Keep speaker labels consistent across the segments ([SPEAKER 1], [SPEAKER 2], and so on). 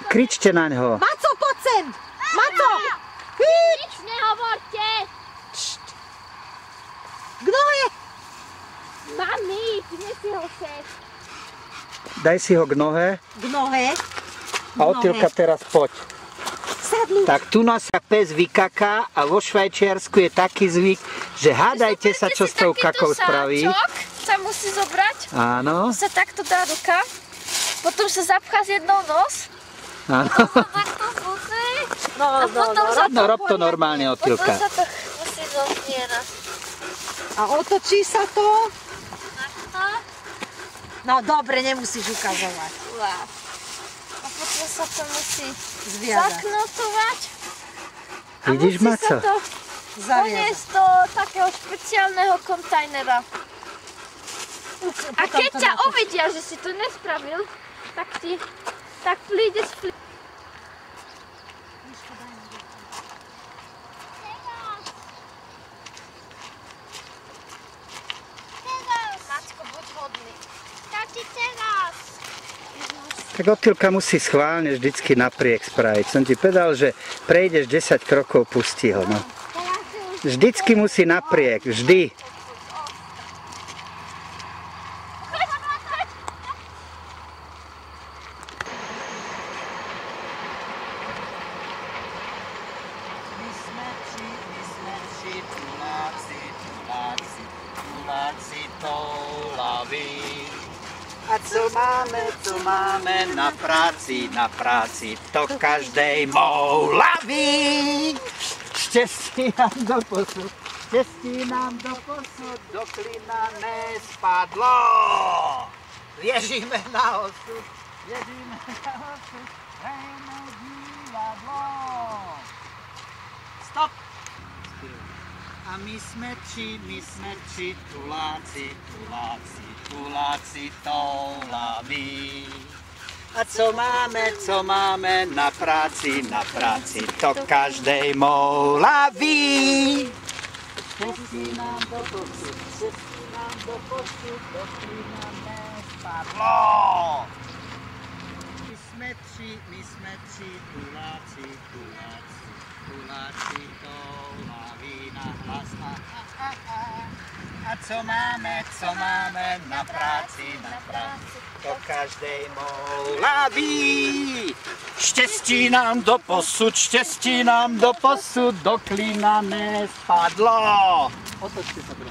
[SPEAKER 1] Kričte na ňo.
[SPEAKER 2] Maco, poď sem! Maco!
[SPEAKER 3] Nič nehovorte!
[SPEAKER 2] Kto je?
[SPEAKER 3] Mami, prinesi ho sem.
[SPEAKER 1] Daj si ho k nohe.
[SPEAKER 2] K nohe.
[SPEAKER 1] A Otýlka teraz poď.
[SPEAKER 2] Sadni.
[SPEAKER 1] Tak tu nás sa pes vykaká a vo Švajčiarsku je taký zvyk, že hádajte sa, čo s tou kakou spraví.
[SPEAKER 3] Sa musí zobrať.
[SPEAKER 1] Áno.
[SPEAKER 3] Sa takto dá ruka. Potom sa zapchá s jednou nos.
[SPEAKER 1] Áno.
[SPEAKER 3] Takto zúsi.
[SPEAKER 1] No rob to normálne, Otýlka.
[SPEAKER 3] Potom sa to musí zozbierať.
[SPEAKER 2] A otočí sa to.
[SPEAKER 3] Takto.
[SPEAKER 2] No dobre, nemusíš ukazovať.
[SPEAKER 3] A potom sa to musí
[SPEAKER 2] Zviazať.
[SPEAKER 3] zaknotovať.
[SPEAKER 1] Vidíš,
[SPEAKER 3] Maco?
[SPEAKER 1] Maco?
[SPEAKER 3] Musí sa to
[SPEAKER 2] Zaviazať.
[SPEAKER 3] poniesť do takého špeciálneho kontajnera. A keď ťa uvidia, že si to nespravil, tak prídeš Macko, buď hodný. Tati, teraz.
[SPEAKER 1] Tak Otýlka musí schválne vždycky napriek spraviť. Som ti povedal, že prejdeš 10 krokov, pustí ho. No. Vždycky musí napriek, vždy. A co máme na práci, to každej moulaví. Štěstí nám do posud, do klina nespadlo. Věříme na osud, hrajeme divadlo. Stop! A my jsme tři, tuláci toulaví. A co máme na práci, to každej moulaví. Štěstí nám do posud, do klina nespadlo. My jsme tři, tuláci toulaví na hlas. A co máme na práci, to každej moulaví. Štěstí nám do posud, do klína nespadlo. Otočte se, bro.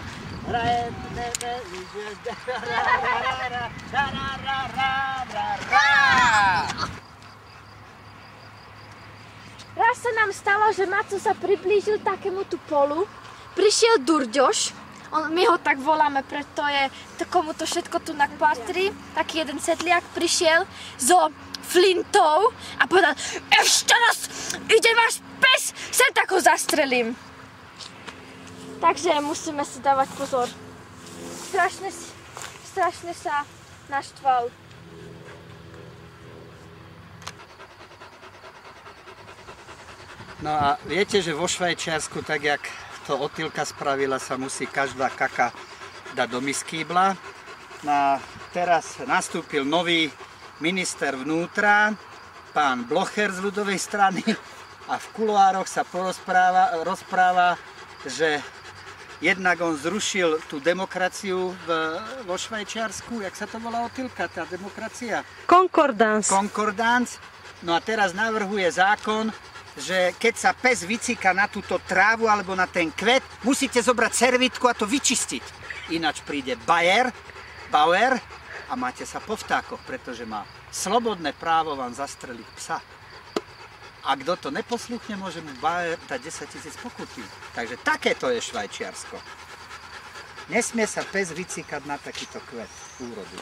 [SPEAKER 3] Raz sa nám stalo, že Maco sa priblížil takémuto polu. Prišiel Durďoš, my ho tak voláme, preto je komu to všetko tu patrí. Taký jeden sedliak prišiel so flintou a povedal: ešte raz ide váš pes, sem tak ho zastrelím. Takže musíme si dávať pozor. Strašne sa naštval.
[SPEAKER 1] No a viete, že vo Švajčiarsku, tak jak to Otýlka spravila, sa musí každá kaka dať do miskýbla. No a teraz nastúpil nový minister vnútra, pán Blocher z ľudovej strany, a v kuloároch sa rozpráva, že jednak on zrušil tú demokraciu vo Švajčiarsku. Jak sa to volá, Otýlka, tá demokracia? Konkordans. No a teraz navrhuje zákon, že keď sa pes vycíka na túto trávu alebo na ten kvet, musíte zobrať servítku a to vyčistiť. Ináč príde Bauer a máte sa po vtákoch, pretože má slobodné právo vám zastreliť psa. A kto to neposluchne, môže mu Bauer dať 10 000 pokuty. Takže takéto je Švajčiarsko. Nesmie sa pes vycíkať na takýto kvet úrodu.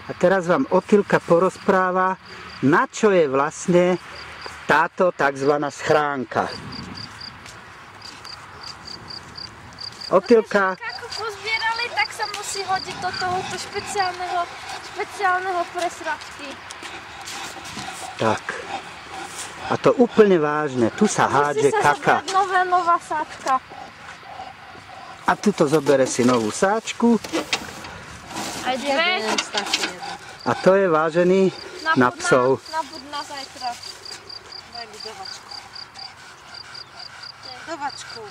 [SPEAKER 1] A teraz vám Otýlka porozpráva, na čo je vlastne táto tzv. Schránka. Otýlka...
[SPEAKER 3] Ako pozbierali, tak sa musí hodiť do tohoto špeciálneho presračky.
[SPEAKER 1] Tak. A to úplne vážne. Tu sa hádže kaka.
[SPEAKER 3] Musí sa zobrať nová sáčka.
[SPEAKER 1] A tuto zobere si novú sáčku.
[SPEAKER 3] Aj dve.
[SPEAKER 2] Jeden stačí jeden.
[SPEAKER 1] A to je vážený na psov.
[SPEAKER 3] Na bud na zajtra.
[SPEAKER 2] Daj mi dovačku. Dovačku.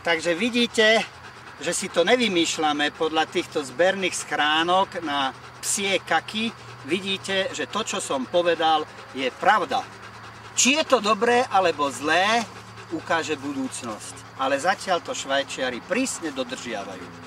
[SPEAKER 1] Takže vidíte, že si to nevymýšľame podľa týchto zberných schránok na psie kaky. Vidíte, že to, čo som povedal, je pravda. Či je to dobré alebo zlé, ukáže budúcnosť. Ale zatiaľ to Švajčiari prísne dodržiavajú.